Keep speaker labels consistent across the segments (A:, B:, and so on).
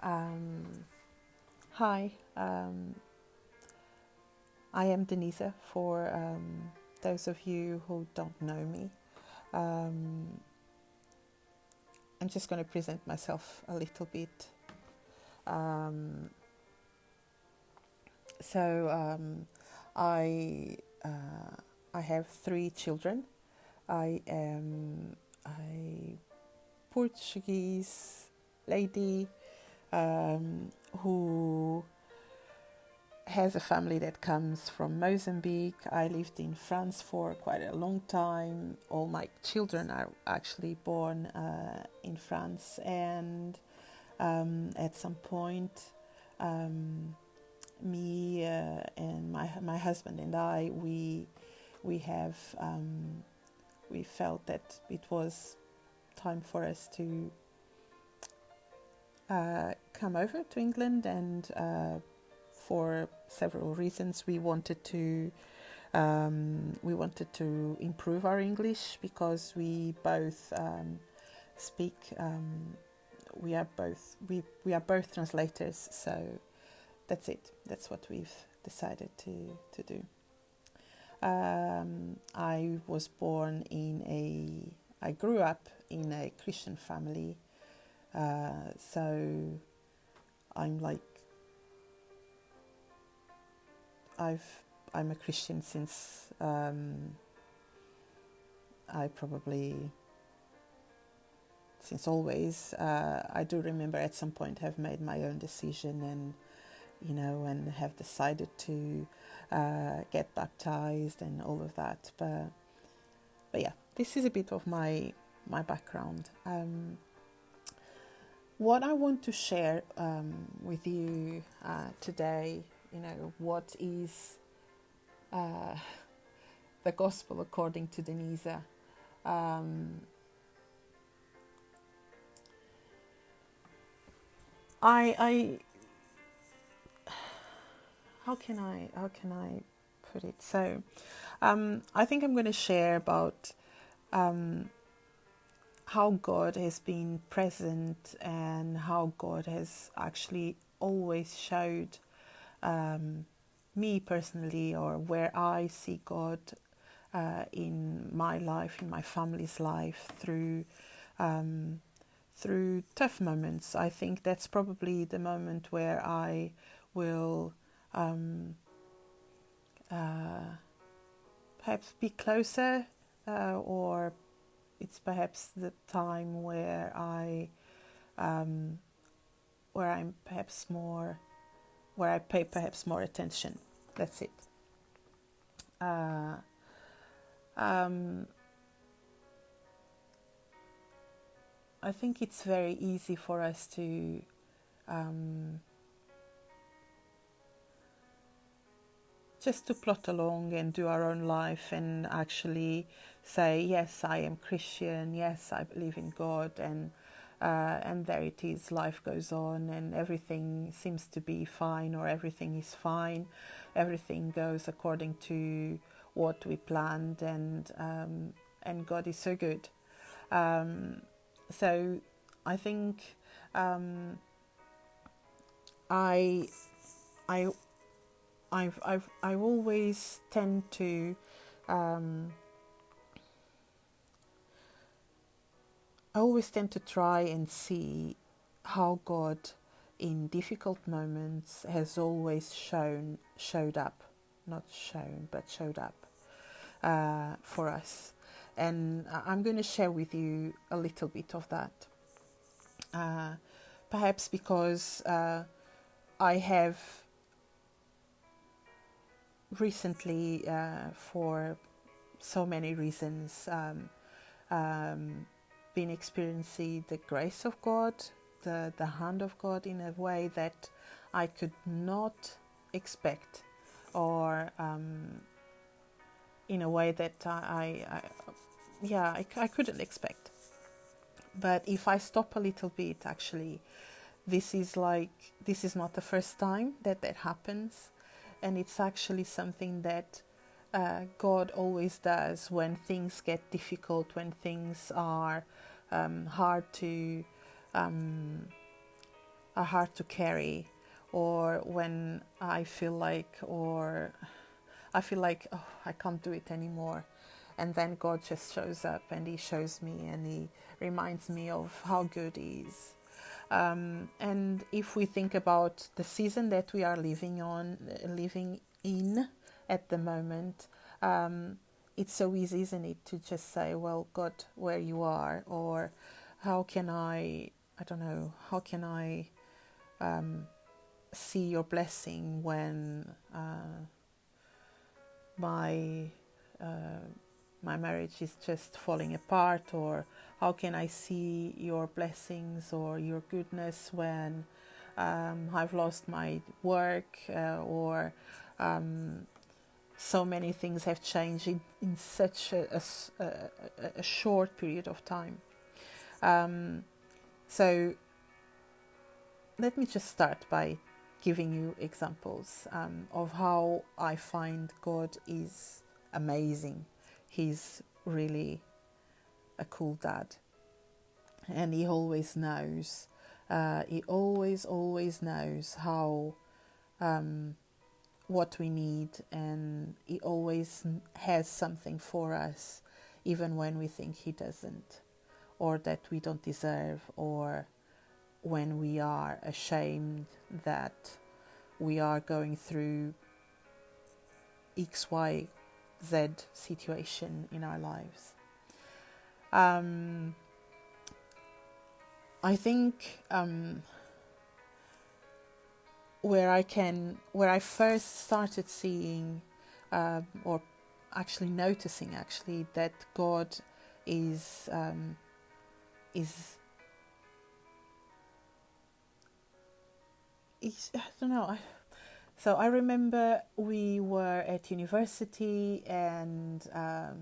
A: Um, Hi, I am Denisa for those of you who don't know me. Um, I'm just going to present myself a little bit. Um, so I I have three children. I am a Portuguese lady who has a family that comes from Mozambique. I lived in France for quite a long time. All my children are actually born in France, and at some point, um, me and my husband and I we have we felt that it was time for us to come over to England, and for several reasons we wanted to improve our English, because we both speak we are both translators, so that's what we've decided to do. I grew up in a Christian family, so I'm like I'm a Christian since I probably since always. I do remember at some point have made my own decision, and have decided to get baptized and all of that. But yeah, this is a bit of my background. What I want to share with you today, what is the gospel according to Denisa. I how can I put it? So I think I'm going to share about how God has been present, and how God has actually always showed me personally, or where I see God in my life, in my family's life, through tough moments. I think that's probably the moment where I will perhaps be closer, or it's perhaps the time where I'm perhaps more, where I pay perhaps more attention. That's it. I think it's very easy for us to just to plot along and do our own life, and actually say, yes, I am Christian, yes, I believe in God, and there it is, life goes on, and everything seems to be fine, or everything is fine, everything goes according to what we planned, and God is so good. So I think I I I always tend to try and see how God in difficult moments has always showed up, not shown, but showed up for us. And I'm going to share with you a little bit of that. Perhaps because I have recently, for so many reasons, been experiencing the grace of God, the hand of God, in a way that I could not expect, or in a way that I couldn't expect. But if I stop a little bit, actually, this is not the first time that happens, and it's actually something that God always does when things get difficult, when things are hard to are hard to carry, or when I feel like, oh, I can't do it anymore. And then God just shows up and He shows me and He reminds me of how good He is. And if we think about the season that we are living in at the moment, it's so easy, isn't it, to just say, well, God, where you are, or how can I don't know, how can I see your blessing when my my marriage is just falling apart, or how can I see your blessings or your goodness when I've lost my work, or so many things have changed in such a short period of time. So let me just start by giving you examples of how I find God is amazing. He's really a cool dad, and He always knows. He always knows how what we need, and He always has something for us, even when we think He doesn't, or that we don't deserve, or when we are ashamed that we are going through XYZ situation in our lives. I think where I first started seeing or actually noticing that God is I don't know. So I remember we were at university and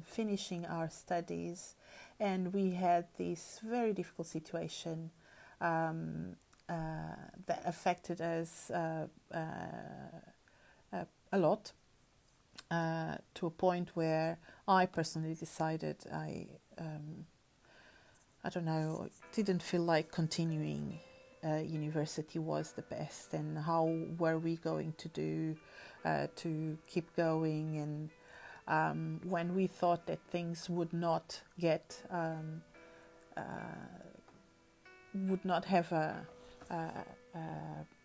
A: finishing our studies, and we had this very difficult situation that affected us a lot, to a point where I personally decided I don't know, didn't feel like continuing. University was the best, and how were we going to do to keep going, and when we thought that things would not get would not have a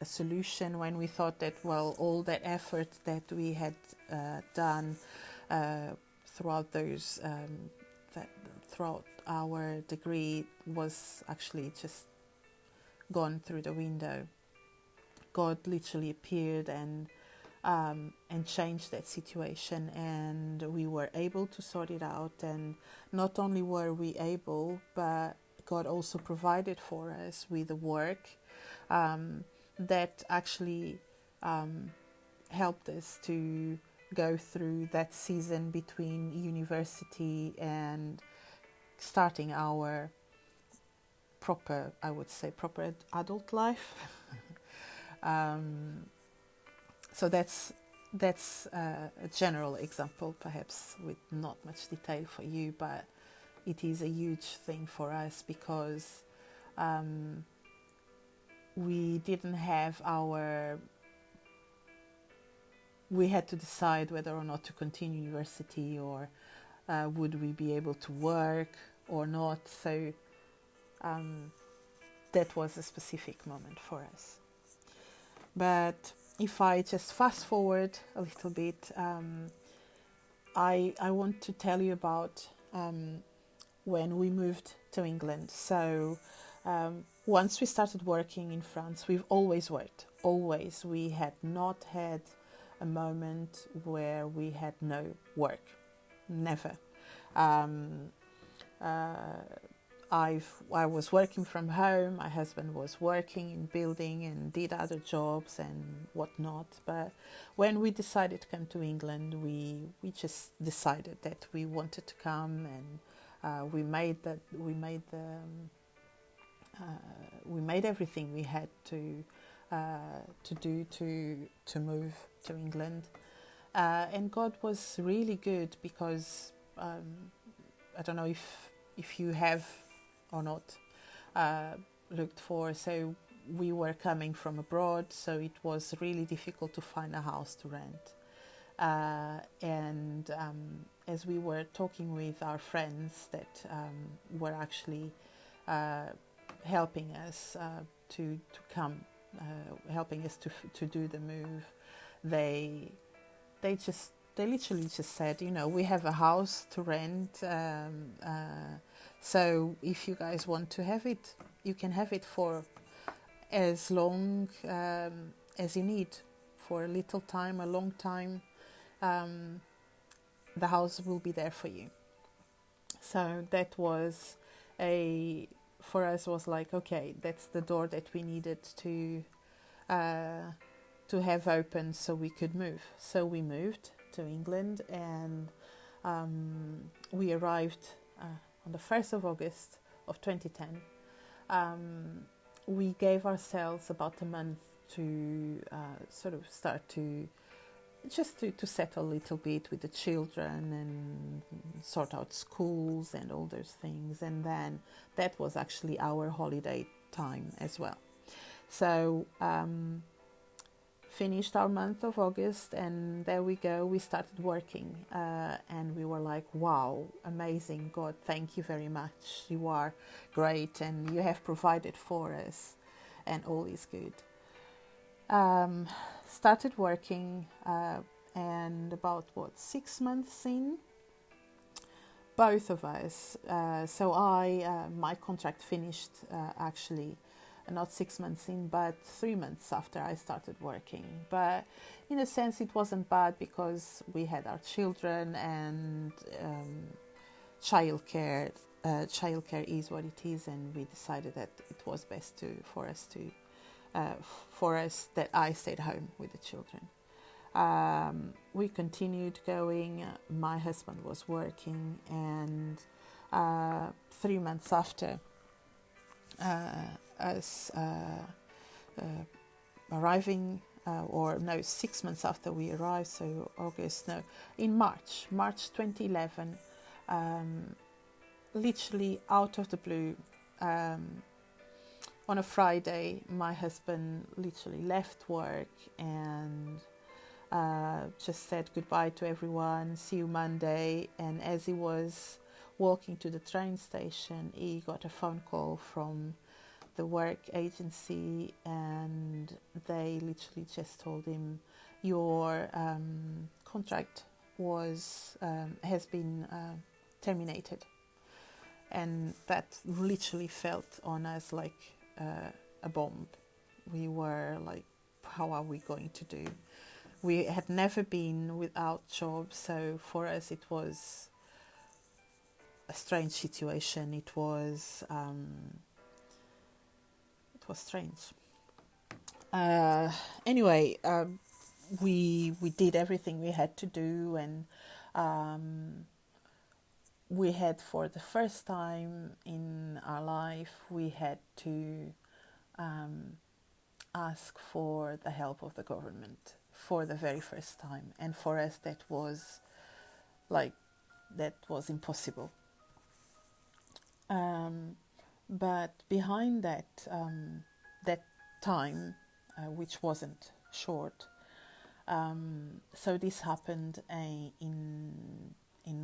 A: solution, when we thought that, well, all that effort that we had done throughout those throughout our degree was actually just gone through the window. God literally appeared and changed that situation, and we were able to sort it out. And not only were we able, but God also provided for us with the work that actually helped us to go through that season between university and starting our proper adult life. So that's a general example, perhaps with not much detail for you, but it is a huge thing for us, because we had to decide whether or not to continue university, or would we be able to work or not. So that was a specific moment for us. But if I just fast forward a little bit, I want to tell you about when we moved to England. So once we started working in France, we've always worked, always. We had not had a moment where we had no work, never. I was working from home, my husband was working in building and did other jobs and whatnot. But when we decided to come to England, we just decided that we wanted to come, and we made everything we had to do to move to England. And God was really good, because I don't know if you have or not looked for. So we were coming from abroad, so it was really difficult to find a house to rent. And as we were talking with our friends that were actually helping us to come, helping us to do the move, they literally just said, you know, we have a house to rent, so if you guys want to have it, you can have it for as long as you need, for a little time, a long time. The house will be there for you. So that was for us was like, okay, that's the door that we needed to have open so we could move. So we moved to England, and we arrived on the 1st of August of 2010. We gave ourselves about a month to sort of start to settle a little bit with the children and sort out schools and all those things. And then that was actually our holiday time as well. So finished our month of August, and there we go, we started working, and we were like, wow, amazing, God, thank you very much, you are great and you have provided for us and all is good. Started working, and about 6 months in, both of us, so my contract finished actually not 6 months in, but 3 months after I started working. But in a sense it wasn't bad, because we had our children, and childcare is what it is, and we decided that it was best for us that I stayed home with the children. We continued going. My husband was working, and 3 months after us arriving, 6 months after we arrived, so in March 2011, literally out of the blue, on a Friday, my husband literally left work and just said goodbye to everyone, see you Monday. And as he was walking to the train station, he got a phone call from the work agency, and they literally just told him, your contract has been terminated. And that literally felt on us like a bomb. We were like, how are we going to do? We had never been without jobs, so for us it was a strange situation. It was strange. Anyway, we did everything we had to do, and we had, for the first time in our life, we had to ask for the help of the government for the very first time. And for us that was impossible. But behind that time, which wasn't short, so this happened in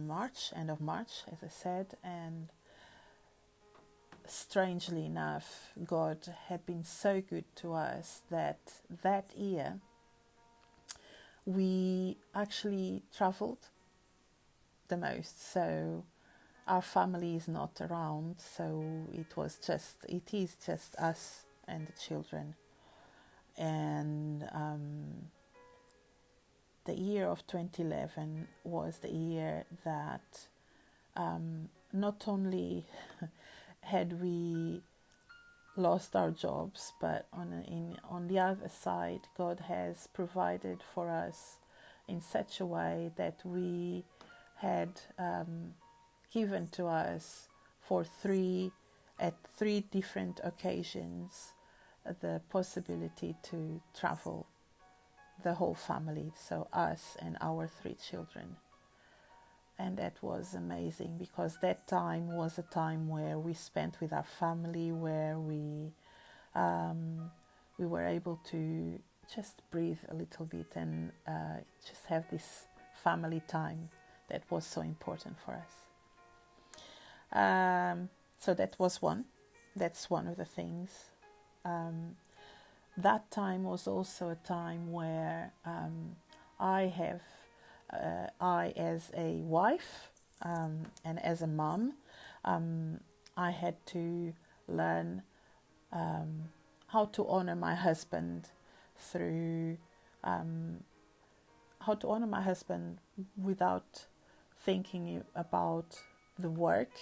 A: March, end of March, as I said, and strangely enough, God had been so good to us that year we actually traveled the most. So our family is not around, so it is just us and the children. And the year of 2011 was the year that not only had we lost our jobs, but on the other side, God has provided for us in such a way that we had given to us at three different occasions the possibility to travel, the whole family, so us and our 3 children. And that was amazing, because that time was a time where we spent with our family, where we we were able to just breathe a little bit and just have this family time that was so important for us. So that was one. That's one of the things. That time was also a time where I as a wife and as a mum, I had to learn how to honor my husband through how to honor my husband without thinking about the work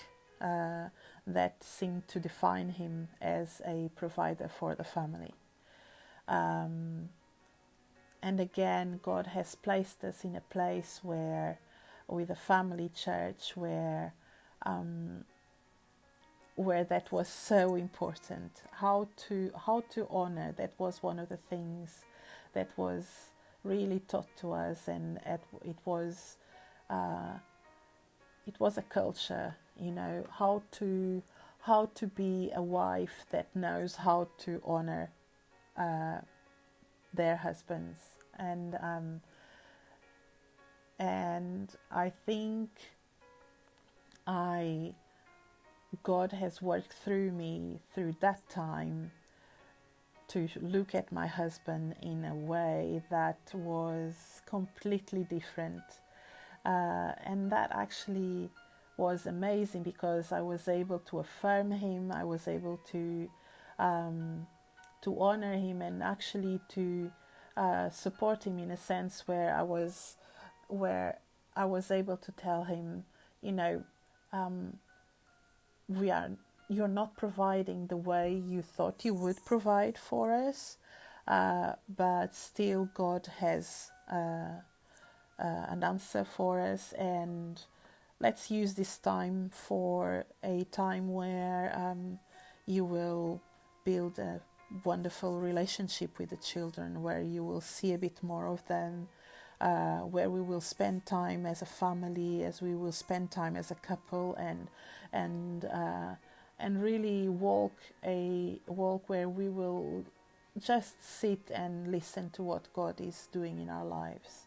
A: that seemed to define him as a provider for the family. And again, God has placed us in a place where, with a family church, where that was so important. How to honor, that was one of the things that was really taught to us, and it was a culture, how to be a wife that knows how to honor their husbands, and I think God has worked through me through that time to look at my husband in a way that was completely different, and that actually was amazing, because I was able to affirm him, I was able to honor him, and actually to support him in a sense where I was able to tell him, you're not providing the way you thought you would provide for us, but still God has an answer for us, and let's use this time for a time where you will build a wonderful relationship with the children, where you will see a bit more of them, where we will spend time as a family, as we will spend time as a couple, and really walk where we will just sit and listen to what God is doing in our lives.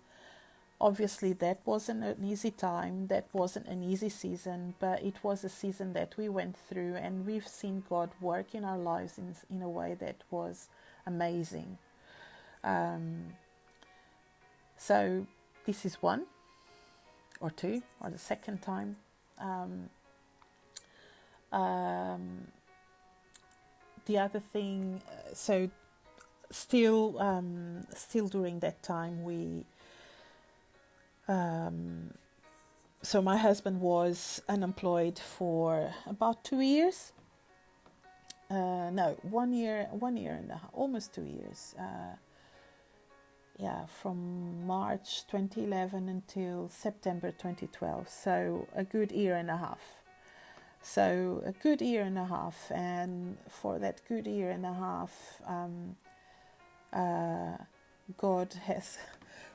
A: Obviously, that wasn't an easy time, that wasn't an easy season, but it was a season that we went through, and we've seen God work in our lives in a way that was amazing. So this is one or two, or the second time. The other thing, so still during that time, so my husband was unemployed for about 2 years. No, 1 year and a half, almost 2 years. From March 2011 until September 2012. So a good year and a half. And for that good year and a half, God has.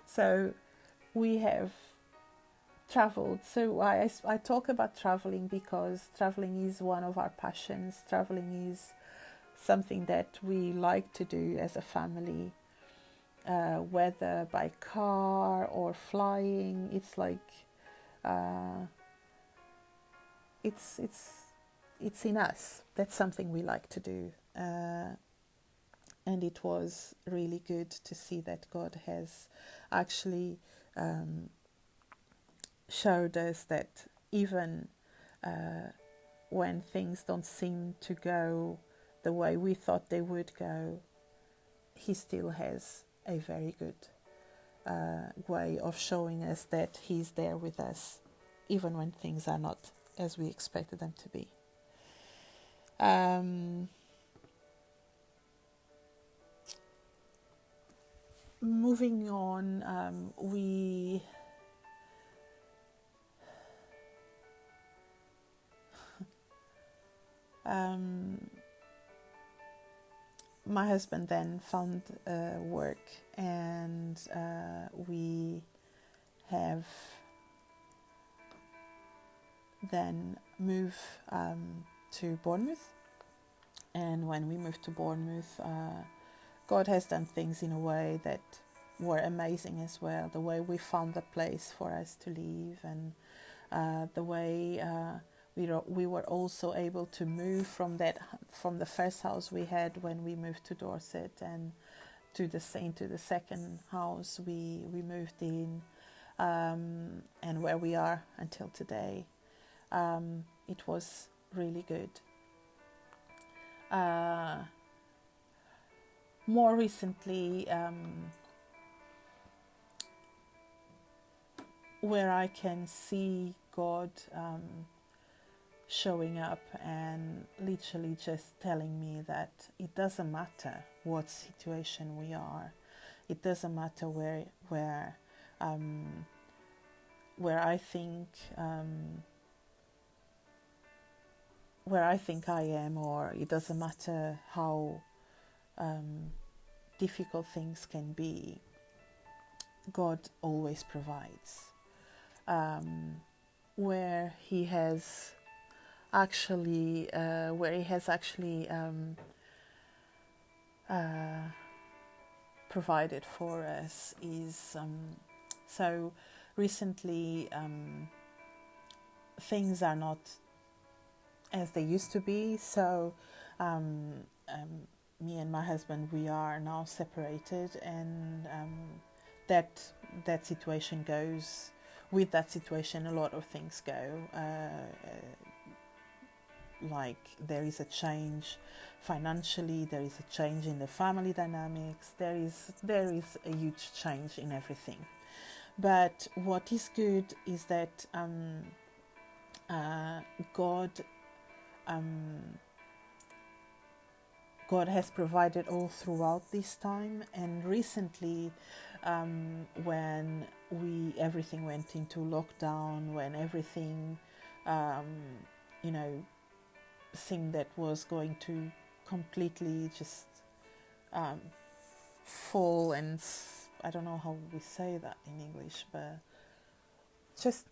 A: So we have traveled. So I talk about traveling because traveling is one of our passions. Traveling is something that we like to do as a family, whether by car or flying. It's like it's in us. That's something we like to do, and it was really good to see that God has actually showed us that even when things don't seem to go the way we thought they would go, He still has a very good way of showing us that He's there with us, even when things are not as we expected them to be. Moving on, my husband then found work, and we have then moved to Bournemouth. And when we moved to Bournemouth, God has done things in a way that were amazing as well. The way we found the place for us to live, and the way we were also able to move from the first house we had when we moved to Dorset, and into the second house we moved in, and where we are until today. It was really good. More recently, where I can see God showing up and literally just telling me that it doesn't matter what situation we are, it doesn't matter where I think I am, or it doesn't matter how difficult things can be. God always provides. Where He has actually provided for us is so recently things are not as they used to be. So me and my husband, we are now separated, and that situation goes. With that situation, a lot of things go. Like there is a change financially, there is a change in the family dynamics. There is a huge change in everything. But what is good is that God has provided all throughout this time. And recently, when everything went into lockdown, when everything seemed that was going to completely just fall, and I don't know how we say that in English, but just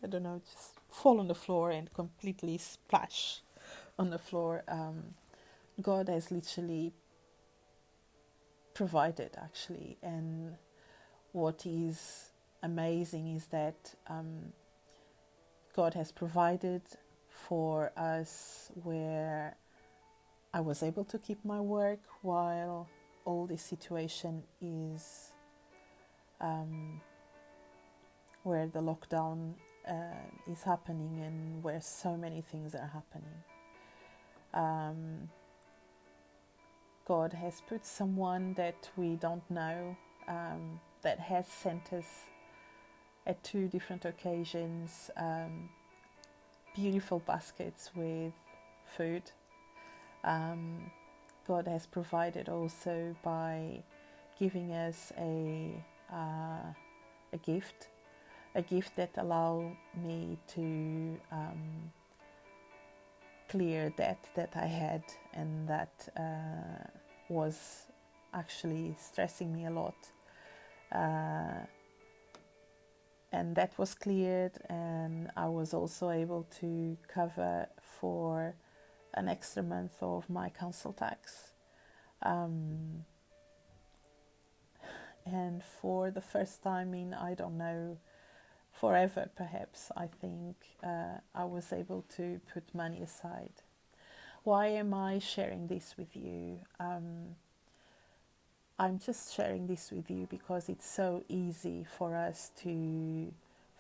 A: I don't know, just fall on the floor and completely splash on the floor. God has literally provided, actually. And what is amazing is that God has provided for us where I was able to keep my work while all this situation is where the lockdown is happening, and where so many things are happening. God has put someone that we don't know, that has sent us at 2 different occasions beautiful baskets with food. God has provided also by giving us a gift that allowed me to clear debt that I had, and that was actually stressing me a lot. And that was cleared, and I was also able to cover for an extra month of my council tax. And for the first time in, I don't know, forever perhaps, I think I was able to put money aside. Why am I sharing this with you? I'm just sharing this with you because it's so easy for us to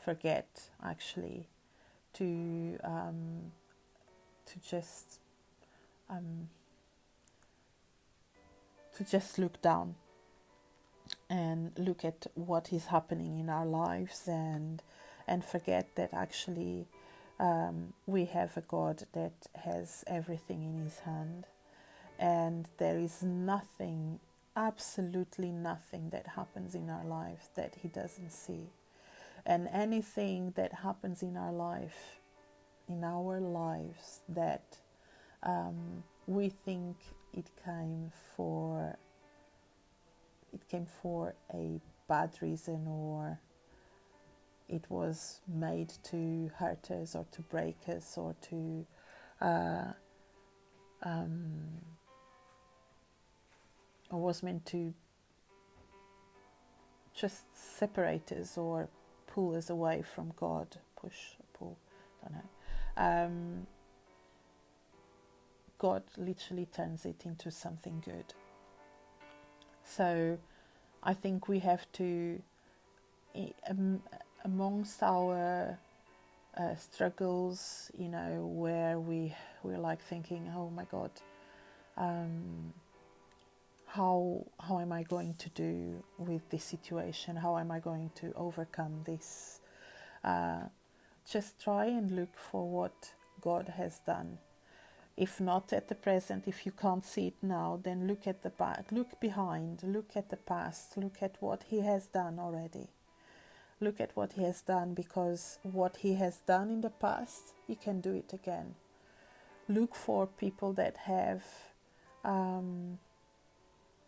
A: forget, actually, to just look down and look at what is happening in our lives, and forget that actually we have a God that has everything in His hand, and there is nothing, absolutely nothing that happens in our life that He doesn't see. And anything that happens in our lives that we think it came for a bad reason, or it was made to hurt us or to break us or to or was meant to just separate us or pull us away from God, push, pull, don't know. God literally turns it into something good. So I think we have to, amongst our struggles, where we're like thinking, oh my God, how am I going to do with this situation? How am I going to overcome this? Just try and look for what God has done. If not at the present, if you can't see it now, then look at the back, look behind, look at the past, look at what He has done already. Look at what He has done, because what He has done in the past, He can do it again. Look for people that have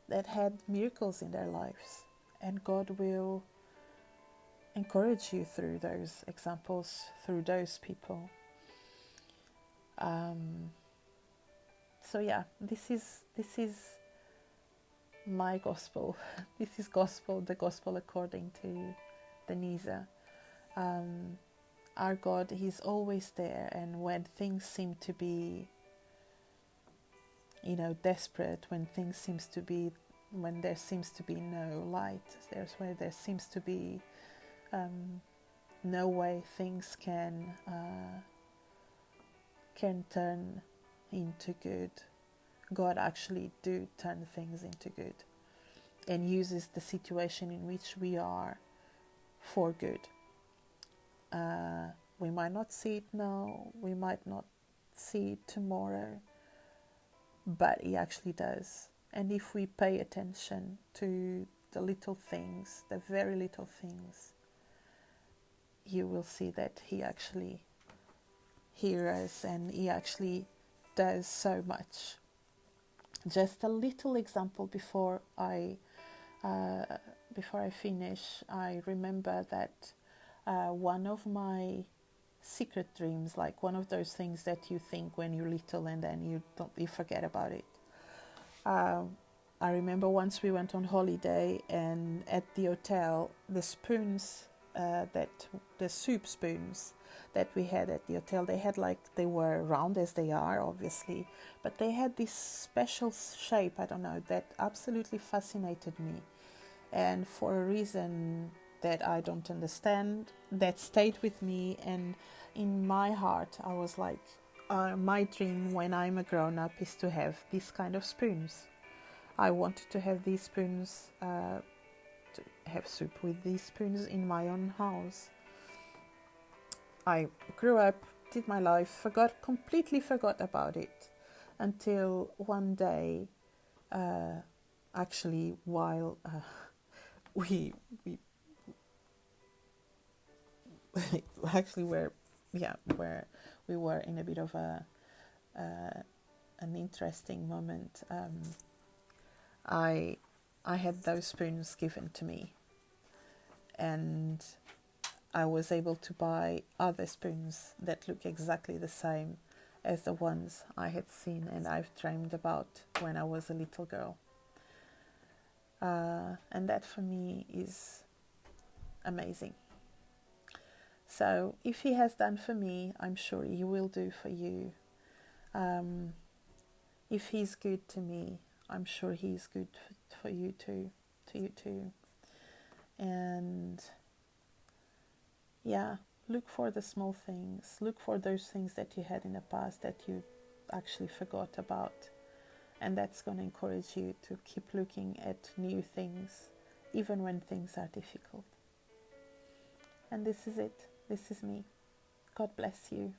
A: that had miracles in their lives, and God will encourage you through those examples, through those people. So yeah, this is my gospel. This is the gospel according to Denisa. Our God, He's always there, and when things seem to be, desperate, when there seems to be no light, where there seems to be no way things can turn into good, God actually do turn things into good, and uses the situation in which we are for good. We might not see it now, we might not see it tomorrow, but He actually does. And if we pay attention to the little things, the very little things, you will see that He actually hears us, and He actually does so much. Just a little example before I finish. I remember that one of my secret dreams, like one of those things that you think when you're little and then you forget about it. I remember once we went on holiday, and at the hotel, the spoons, the soup spoons that we had at the hotel, they were round as they are, obviously, but they had this special shape, I don't know, that absolutely fascinated me. And for a reason that I don't understand, that stayed with me, and in my heart, I was like, my dream when I'm a grown-up is to have these kind of spoons. I wanted to have these spoons, to have soup with these spoons in my own house. I grew up, did my life, completely forgot about it, until one day, actually, while we actually where we were in a bit of an interesting moment. I had those spoons given to me, and I was able to buy other spoons that look exactly the same as the ones I had seen and I've dreamed about when I was a little girl. And that for me is amazing. So if He has done for me, I'm sure He will do for you. If He's good to me, I'm sure He's good for you too, to you too. And yeah, look for the small things. Look for those things that you had in the past that you actually forgot about. And that's going to encourage you to keep looking at new things, even when things are difficult. And this is it. This is me. God bless you.